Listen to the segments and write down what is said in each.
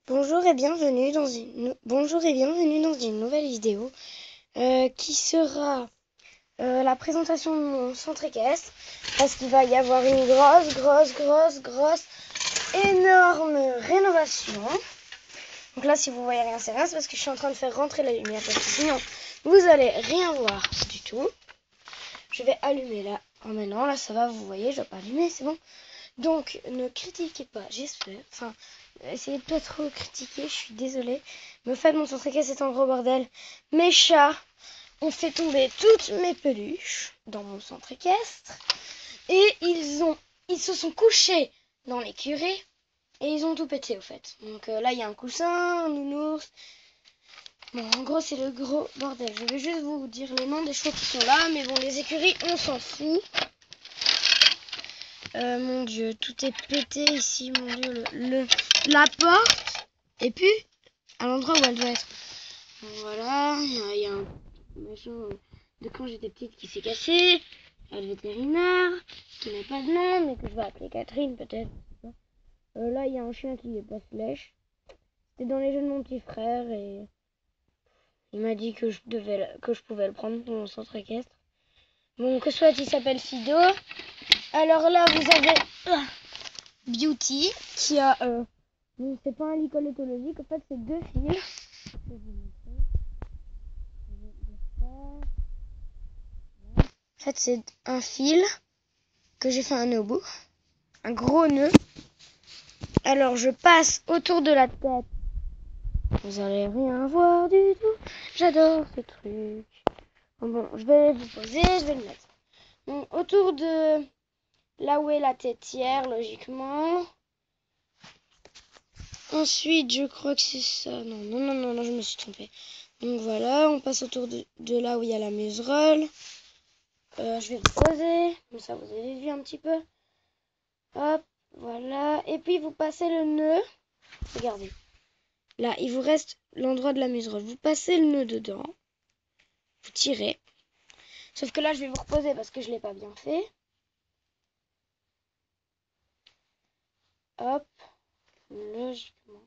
Bonjour et bienvenue dans une nouvelle vidéo qui sera la présentation de mon centre équestre, parce qu'il va y avoir une grosse, énorme rénovation. Donc là, si vous voyez rien, c'est parce que je suis en train de faire rentrer la lumière, parce que sinon vous allez rien voir du tout. Je vais allumer là. Oh mais non, là ça va, vous voyez, je vais pas allumer, c'est bon. Donc ne critiquez pas, j'espère. Enfin, essayez de pas trop critiquer, je suis désolée. Mais au fait, mon centre équestre c'est un gros bordel. Mes chats ont fait tomber toutes mes peluches dans mon centre équestre. Et ils se sont couchés dans l'écurie. Et ils ont tout pété au fait. Donc là, il y a un coussin, un nounours. Bon, en gros, c'est le gros bordel. Je vais juste vous dire les noms des chevaux qui sont là. Mais bon, les écuries, on s'en fout. Mon Dieu, tout est pété ici, mon Dieu. La porte et puis à l'endroit où elle doit être. Donc, voilà, il y a un machin de quand j'étais petite qui s'est cassé. Le vétérinaire, qui n'a pas de nom, mais que je vais appeler Catherine peut-être. Là, il y a un chien qui est pas flèche. C'était dans les jeux de mon petit frère et il m'a dit que je pouvais le prendre pour mon centre équestre. Bon, que soit, il s'appelle Fido. Alors là, vous avez Beauty qui a... c'est pas un licol écologique, en fait, c'est deux fils. Je vais vous montrer. En fait, c'est un fil que j'ai fait un nœud au bout. Un gros nœud. Alors, je passe autour de la tête. Vous allez rien voir du tout. J'adore ce truc. Bon, je vais vous poser, je vais le mettre. Bon, autour de là où est la têtière, logiquement. Ensuite, je crois que c'est ça. Non, je me suis trompée. Donc voilà, on passe autour de là où il y a la muserolle. Je vais vous poser, comme ça vous avez vu un petit peu. Hop, voilà. Et puis vous passez le nœud. Regardez. Là, il vous reste l'endroit de la muserolle. Vous passez le nœud dedans. Vous tirez. Sauf que là, je vais vous reposer parce que je ne l'ai pas bien fait. Hop. Logiquement.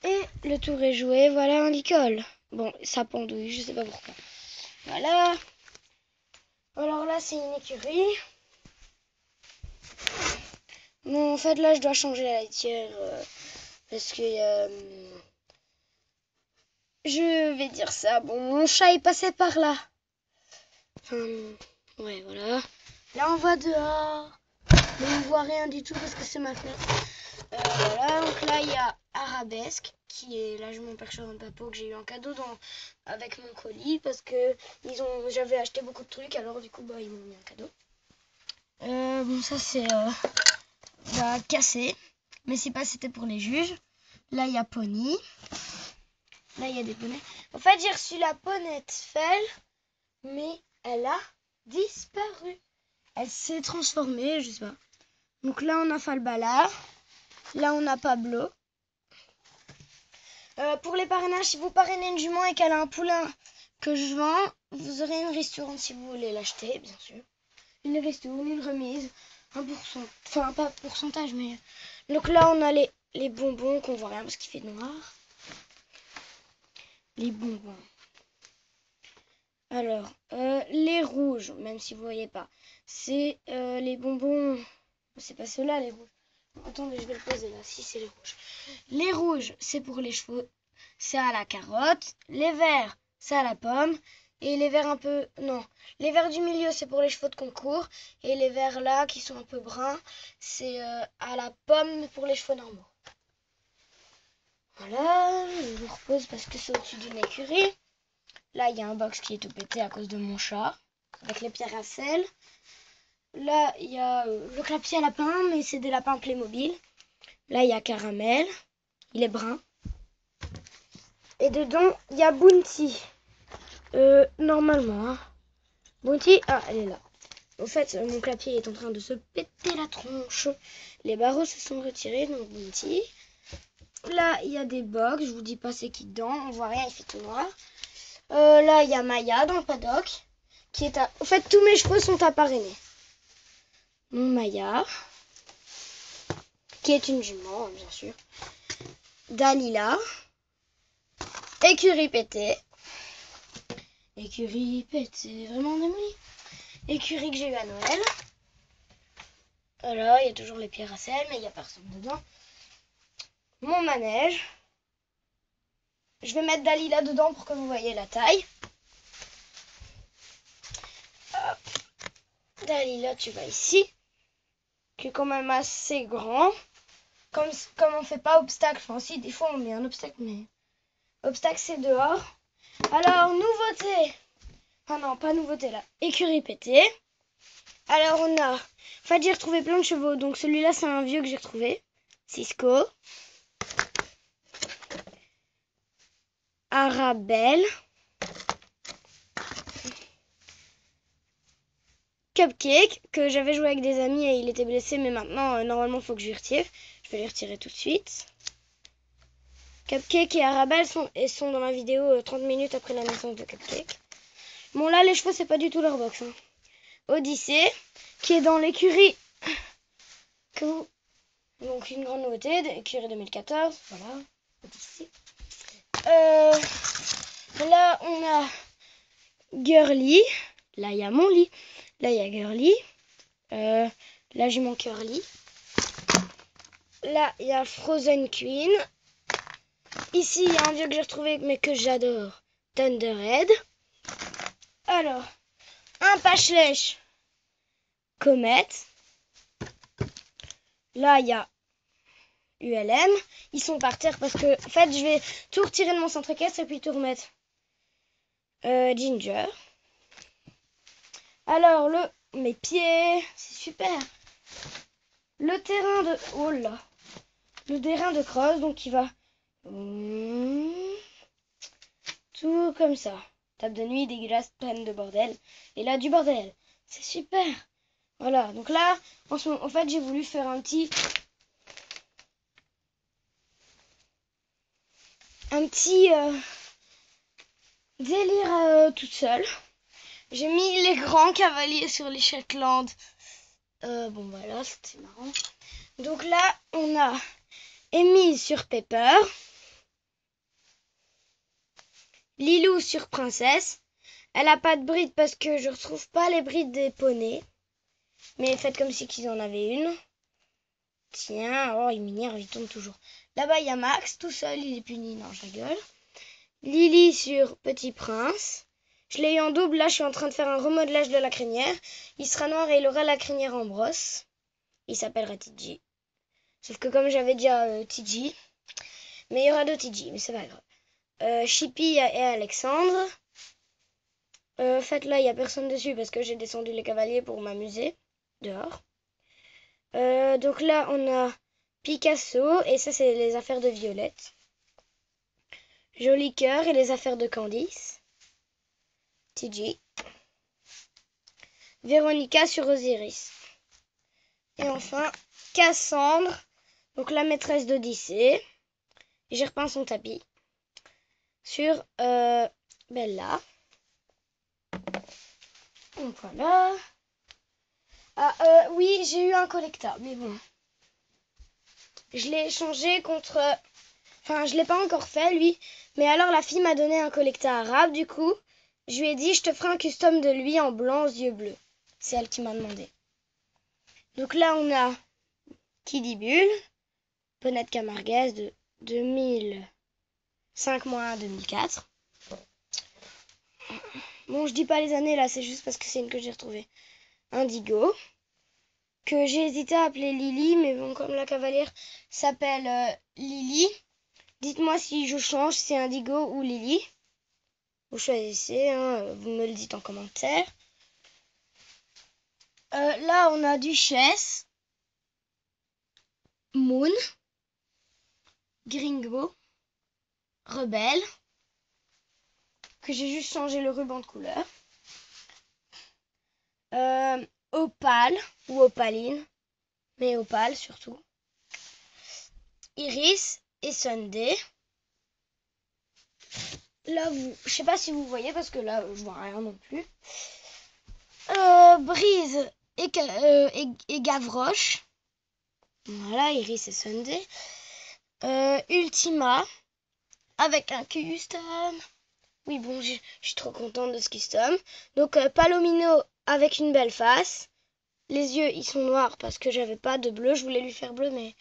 Et le tour est joué. Voilà un licol. Bon, ça pendouille, je sais pas pourquoi. Voilà. Alors là, c'est une écurie. Bon, en fait, là, je dois changer la laitière parce que je vais dire ça. Bon, mon chat est passé par là. Enfin, ouais, voilà. Là, on va dehors. Mais on voit rien du tout parce que c'est ma fenêtre. Voilà, donc là, il y a Arabesque qui est là, je m'en perche un papo que j'ai eu en cadeau avec mon colis parce que j'avais acheté beaucoup de trucs, alors du coup, bah, ils m'ont mis un cadeau. Bon, ça, c'est cassé. Mais c'est pas, c'était pour les juges. Là, il y a Pony. Là, il y a des poneys. En fait, j'ai reçu la ponette Fell, mais elle a disparu. Elle s'est transformée, je sais pas. Donc là, on a Falbala. Là, on a Pablo. Pour les parrainages, si vous parrainez une jument et qu'elle a un poulain que je vends, vous aurez une ristourne si vous voulez l'acheter, bien sûr. Une ristourne, une remise, 1%. Enfin, pas pourcentage, mais... Donc là, on a les bonbons qu'on voit rien parce qu'il fait noir. Les bonbons. Alors, les rouges, même si vous voyez pas, c'est les bonbons... C'est pas ceux-là, les rouges. Attendez, je vais le poser là, si c'est les rouges. Les rouges, c'est pour les chevaux, c'est à la carotte. Les verts, c'est à la pomme. Et les verts un peu... Non, les verts du milieu, c'est pour les chevaux de concours. Et les verts là, qui sont un peu bruns, c'est à la pomme pour les chevaux normaux. Voilà, je vous repose parce que c'est au-dessus d'une écurie. Là, il y a un box qui est tout pété à cause de mon chat, avec les pierres à sel. Là, il y a le clapier à lapin, mais c'est des lapins Playmobil. Là, il y a Caramel. Il est brun. Et dedans, il y a Bounty. Normalement, hein. Bounty, elle est là. En fait, mon clapier est en train de se péter la tronche. Les barreaux se sont retirés, donc Bounty. Là, il y a des box. Je vous dis pas c'est qui dedans. On voit rien, il fait tout noir. Là, il y a Maya dans le paddock. En fait, tous mes chevaux sont à parrainer. Mon Maya, qui est une jument, bien sûr. Dalila, Écurie pétée. Écurie pétée, vraiment démolie. Écurie que j'ai eu à Noël. Voilà, il y a toujours les pierres à sel, mais il n'y a personne dedans. Mon manège. Je vais mettre Dalila dedans pour que vous voyez la taille. Hop. Dalila, tu vas ici. Qui est quand même assez grand. Comme on fait pas obstacle. Enfin, si, des fois on met un obstacle, mais obstacle c'est dehors. Alors, nouveauté. Ah non, pas nouveauté là. Écurie pétée. Alors, on a. En fait, j'ai retrouvé plein de chevaux. Donc, celui-là, c'est un vieux que j'ai retrouvé. Cisco. Arabelle. Cupcake, que j'avais joué avec des amis et il était blessé, mais maintenant, normalement, il faut que je lui retire. Je vais les retirer tout de suite. Cupcake et Arabelle sont dans la vidéo 30 minutes après la naissance de Cupcake. Bon, là, les chevaux, c'est pas du tout leur box. Hein. Odyssée, qui est dans l'écurie. Donc, une grande nouveauté, écurie 2014. Voilà, Odyssée. Là, on a Girly. Là, il y a mon lit. Là, il y a Girly. Là, j'ai mon Curly. Là, il y a Frozen Queen. Ici, il y a un vieux que j'ai retrouvé, mais que j'adore. Thunderhead. Alors, un Pachelèche. Comet. Là, il y a ULM. Ils sont par terre parce que, en fait, je vais tout retirer de mon centre équestre et puis tout remettre. Ginger. Alors, mes pieds, c'est super. Le terrain de... Oh là. Le terrain de cross, donc il va... Tout comme ça. Table de nuit dégueulasse, pleine de bordel. Et là, du bordel. C'est super. Voilà, donc là, en fait, j'ai voulu faire un petit délire toute seule. J'ai mis les grands cavaliers sur les Shetland. Bon, voilà, c'était marrant. Donc là, on a Amy sur Pepper. Lilou sur Princesse. Elle a pas de bride parce que je retrouve pas les brides des poneys. Mais faites comme si qu'ils en avaient une. Tiens, oh, il m'énerve, il tombe toujours. Là-bas, il y a Max, tout seul, il est puni. Non, je rigole. Lily sur Petit Prince. Je l'ai eu en double, là, je suis en train de faire un remodelage de la crinière. Il sera noir et il aura la crinière en brosse. Il s'appellera TG. Sauf que comme j'avais déjà TG, mais il y aura deux TG, mais c'est pas grave. Chippy et Alexandre. En fait, là, il n'y a personne dessus parce que j'ai descendu les cavaliers pour m'amuser dehors. Donc là, on a Picasso, et ça, c'est les affaires de Violette. Joli cœur et les affaires de Candice. TG. Véronica sur Osiris. Et enfin, Cassandre, donc la maîtresse d'Odyssée. J'ai repeint son tapis. Sur Bella. Donc voilà. Ah, oui, j'ai eu un collecta, mais bon. Je l'ai échangé contre... Enfin, je l'ai pas encore fait, lui. Mais alors, la fille m'a donné un collecta arabe, du coup. Je lui ai dit, je te ferai un custom de lui en blanc aux yeux bleus. C'est elle qui m'a demandé. Donc là, on a Kiddy Bull, Ponette Camarguez de 2005 mois 2004. Bon, je dis pas les années là, c'est juste parce que c'est une que j'ai retrouvée. Indigo, que j'ai hésité à appeler Lily, mais bon, comme la cavalière s'appelle Lily, dites-moi si je change, si c'est Indigo ou Lily. Vous choisissez, hein, vous me le dites en commentaire. Là, on a Duchesse, Moon, Gringo, Rebelle, que j'ai juste changé le ruban de couleur. Opale ou Opaline, mais Opale surtout. Iris et Sunday. Là, je sais pas si vous voyez parce que là, je vois rien non plus. Brise et Gavroche. Voilà, Iris et Sunday. Ultima avec un custom. Oui, bon, je suis trop contente de ce custom. Donc, Palomino avec une belle face. Les yeux, ils sont noirs parce que j'avais pas de bleu. Je voulais lui faire bleu, mais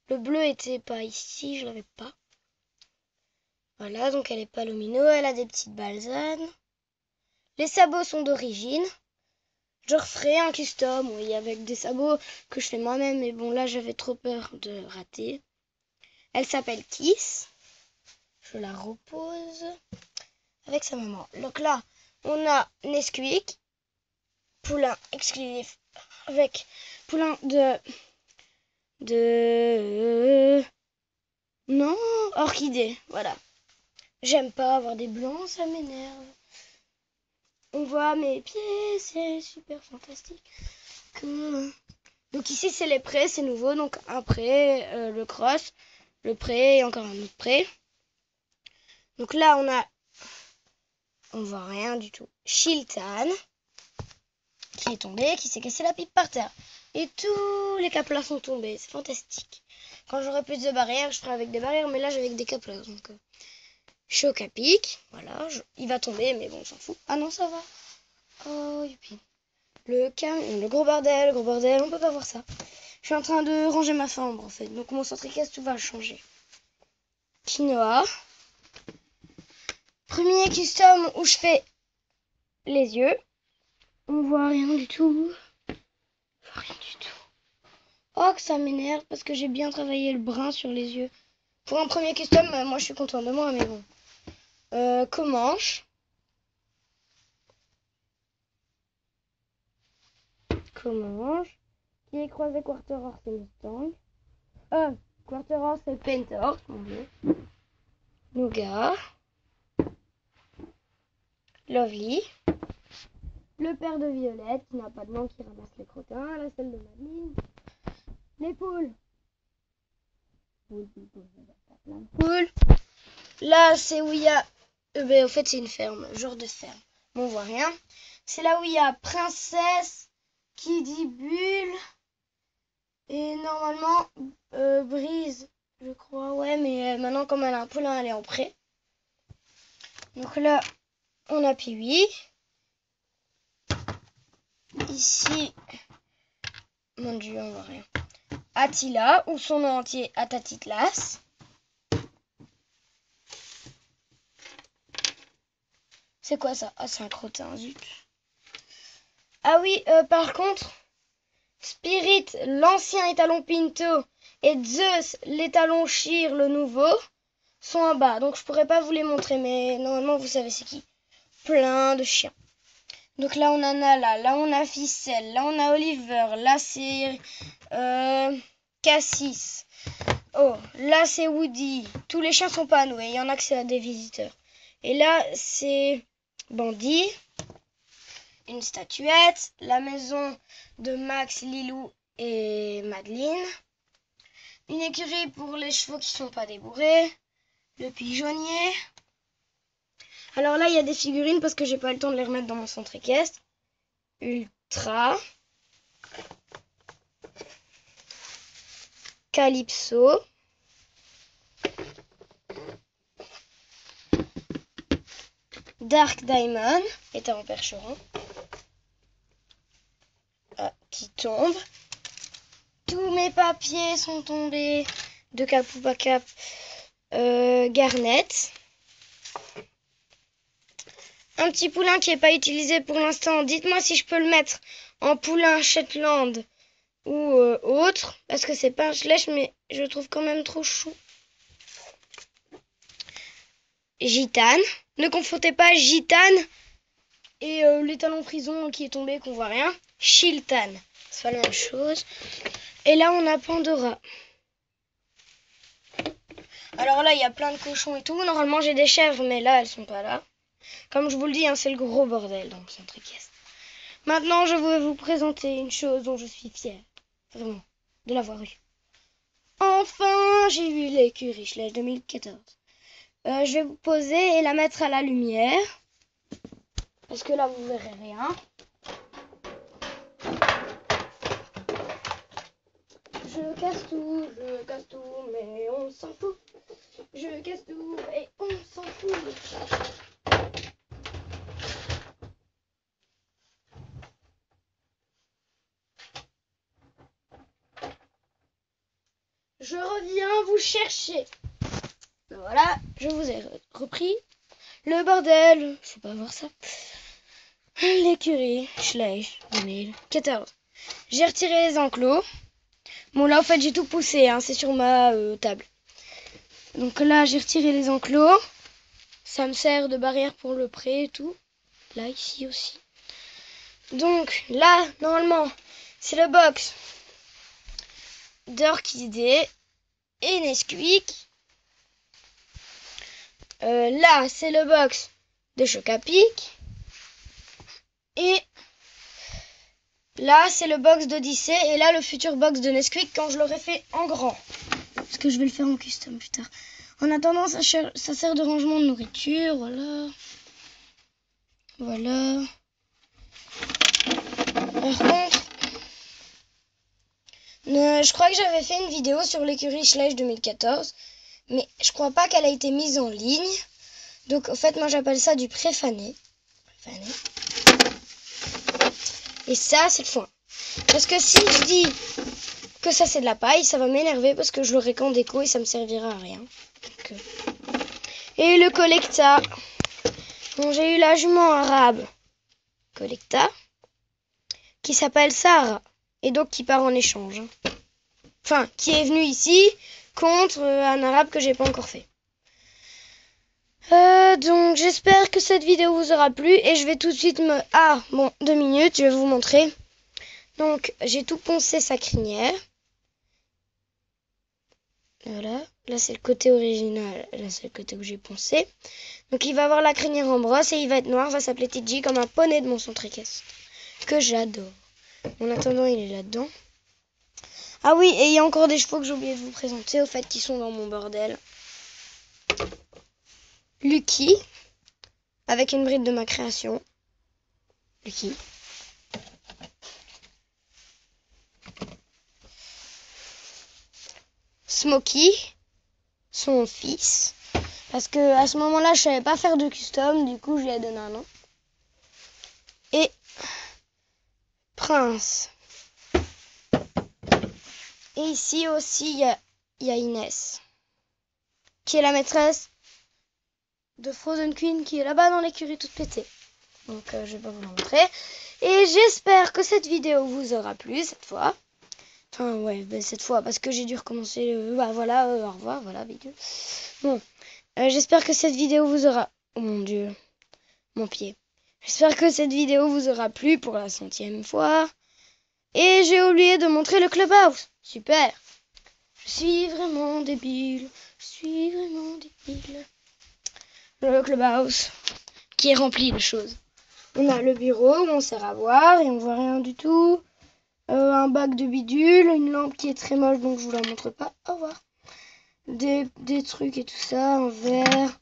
le bleu était pas ici. Je l'avais pas. Voilà, donc elle est Palomino. Elle a des petites balsanes. Les sabots sont d'origine. Je referai un custom, oui, avec des sabots que je fais moi-même. Mais bon, là, j'avais trop peur de rater. Elle s'appelle Kiss. Je la repose avec sa maman. Donc là, on a Nesquik, poulain exclusif, avec poulain non, orchidée, voilà. J'aime pas avoir des blancs, ça m'énerve. On voit mes pieds, c'est super fantastique. Donc ici, c'est les prés, c'est nouveau. Donc un pré, le cross, le pré et encore un autre pré. Donc là, on voit rien du tout. Chiltan, qui est tombé, qui s'est cassé la pipe par terre. Et tous les caplas sont tombés, c'est fantastique. Quand j'aurai plus de barrières, je ferai avec des barrières, mais là j'ai avec des caplas. Donc choc à pic, voilà, il va tomber, mais bon, on s'en fout. Ah non, ça va. Oh, youpi. Le gros bordel, on peut pas voir ça. Je suis en train de ranger ma chambre en fait, donc mon centricasse, tout va changer. Quinoa. Premier custom où je fais les yeux. On voit rien du tout. Rien du tout. Oh, que ça m'énerve parce que j'ai bien travaillé le brun sur les yeux. Pour un premier custom, moi je suis contente de moi, mais bon. Comanche. Qui est croisé Quarter Horse et Mustang. Quarter Horse et Paint Horse, mon dieu. Nougat. Lovely. Le père de Violette, qui n'a pas de nom, qui ramasse les crottins. La selle de Madeleine. Les poules. Poules. Là, c'est où il y a... en fait, c'est une ferme, genre de ferme. Bon, on voit rien. C'est là où il y a Princesse, qui dit Bulle. Et normalement, Brise, je crois. Ouais, mais maintenant, comme elle a un poulain, elle est en pré. Donc là, on a Piwi. Ici, mon dieu, on voit rien. Attila, ou son nom entier, Atatitlas. C'est quoi ça? Ah, c'est un crottin, zut. Ah oui, par contre, Spirit, l'ancien étalon Pinto, et Zeus, l'étalon Shir, le nouveau, sont en bas. Donc je pourrais pas vous les montrer, mais normalement vous savez c'est qui. Plein de chiens. Donc là on a Nala, là on a Ficelle, là on a Oliver, là c'est Cassis. Oh, là c'est Woody. Tous les chiens sont pas noués, il y en a que c'est à des visiteurs. Et là c'est Bandit. Une statuette, la maison de Max, Lilou et Madeleine, une écurie pour les chevaux qui sont pas débourrés, le pigeonnier. Alors là, il y a des figurines parce que j'ai pas le temps de les remettre dans mon centre équestre. Ultra. Calypso. Dark Diamond, état en percheron. Qui tombe. Tous mes papiers sont tombés de cap ou pas cap. Garnet. Un petit poulain qui n'est pas utilisé pour l'instant. Dites-moi si je peux le mettre en poulain Shetland ou autre. Parce que c'est pas un Schlech, mais je le trouve quand même trop chou. Gitane. Ne confondez pas Gitane et l'étalon prison qui est tombé, qu'on voit rien. Chiltan. C'est pas la même chose. Et là, on a Pandora. Alors là, il y a plein de cochons et tout. Normalement, j'ai des chèvres, mais là, elles sont pas là. Comme je vous le dis, hein, c'est le gros bordel dans le centre équestre. Maintenant, je vais vous présenter une chose dont je suis fière. Vraiment, de l'avoir eue. Enfin, j'ai eu l'écurie Schlech 2014. Je vais vous poser et la mettre à la lumière. Parce que là, vous verrez rien. Je casse tout, mais on s'en fout. Je casse tout et on s'en fout. Je reviens vous chercher. Voilà, je vous ai repris. Le bordel, faut pas voir ça. L'écurie, Schleich 2014. J'ai retiré les enclos. Bon là en fait j'ai tout poussé, hein, c'est sur ma table. Donc là j'ai retiré les enclos. Ça me sert de barrière pour le pré et tout. Là ici aussi. Donc là normalement c'est le box d'Orchidée et Nesquik. Là c'est le box de Choc-à-Pic. Et là c'est le box d'Odyssée. Et là le futur box de Nesquik quand je l'aurai fait en grand. Parce que je vais le faire en custom plus tard. En attendant, ça sert de rangement de nourriture. Voilà. Voilà. Par contre, je crois que j'avais fait une vidéo sur l'écurie Schleich 2014. Mais je crois pas qu'elle a été mise en ligne. Donc en fait, moi j'appelle ça du préfané. Et ça, c'est le foin. Parce que si je dis que ça c'est de la paille, ça va m'énerver parce que je l'aurai qu'en déco et ça me servira à rien. Donc, et le collecta. Bon, j'ai eu la jument arabe collecta qui s'appelle Sahara et donc qui part en échange. Enfin, qui est venu ici contre un arabe que j'ai pas encore fait. Donc j'espère que cette vidéo vous aura plu et je vais tout de suite me... Ah, bon, 2 minutes, je vais vous montrer. Donc j'ai tout poncé sa crinière. Voilà, là c'est le côté original, là c'est le côté où j'ai poncé. Donc il va avoir la crinière en brosse et il va être noir, va s'appeler TG comme un poney de mon centre équestre. Que j'adore. En attendant, il est là-dedans. Ah oui, et il y a encore des chevaux que j'ai oublié de vous présenter, au fait, qui sont dans mon bordel. Lucky, avec une bride de ma création. Lucky. Smokey, son fils. Parce que à ce moment-là, je savais pas faire de custom, du coup, je lui ai donné un nom. Et Prince. Et ici aussi, il y a Inès, qui est la maîtresse de Frozen Queen, qui est là-bas dans l'écurie toute pétée. Donc, je vais pas vous la montrer. Et j'espère que cette vidéo vous aura plu cette fois. Enfin, ouais, cette fois, parce que j'ai dû recommencer. Bah voilà, au revoir, voilà, vidéo. Bon, j'espère que cette vidéo vous aura... Oh mon Dieu, mon pied. J'espère que cette vidéo vous aura plu pour la 100e fois. Et j'ai oublié de montrer le Clubhouse. Super. Je suis vraiment débile. Je suis vraiment débile. Le Clubhouse qui est rempli de choses. On a le bureau où on sert à boire et on voit rien du tout. Un bac de bidule, une lampe qui est très moche donc je vous la montre pas. Au revoir. Des trucs et tout ça, un verre.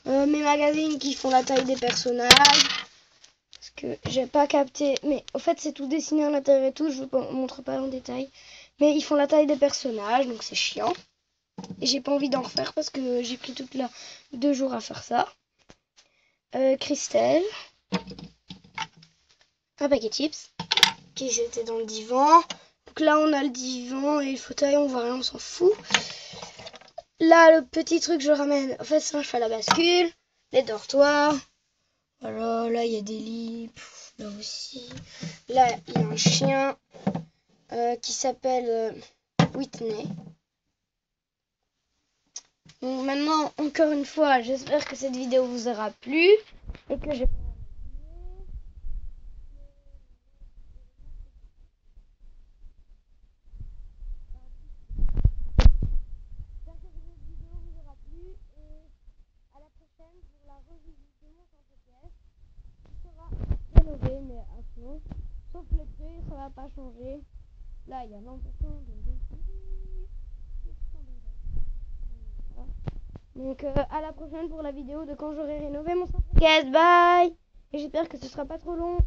Mes magazines qui font la taille des personnages. Parce que j'ai pas capté. Mais en fait c'est tout dessiné à l'intérieur et tout. Je vous montre pas en détail. Mais ils font la taille des personnages donc c'est chiant. Et j'ai pas envie d'en refaire parce que j'ai pris 2 jours à faire ça. Christelle. Un paquet de chips. Qui étaient dans le divan. Donc là on a le divan et le fauteuil, on voit rien, on s'en fout. Là le petit truc je le ramène. En fait ça je fais la bascule. Les dortoirs. Voilà, là il y a des lits. Là aussi. Là il y a un chien qui s'appelle Whitney. Donc maintenant, encore une fois, j'espère que cette vidéo vous aura plu et que je... J'espère que cette vidéo vous aura plu et à la prochaine pour la revisite de mon centre-pièce qui sera rénové mais à fond. Sauf le prix, ça va pas changer. Là, il y a 20% de... Donc à la prochaine pour la vidéo de quand j'aurai rénové mon centre. Bye. Et j'espère que ce sera pas trop long.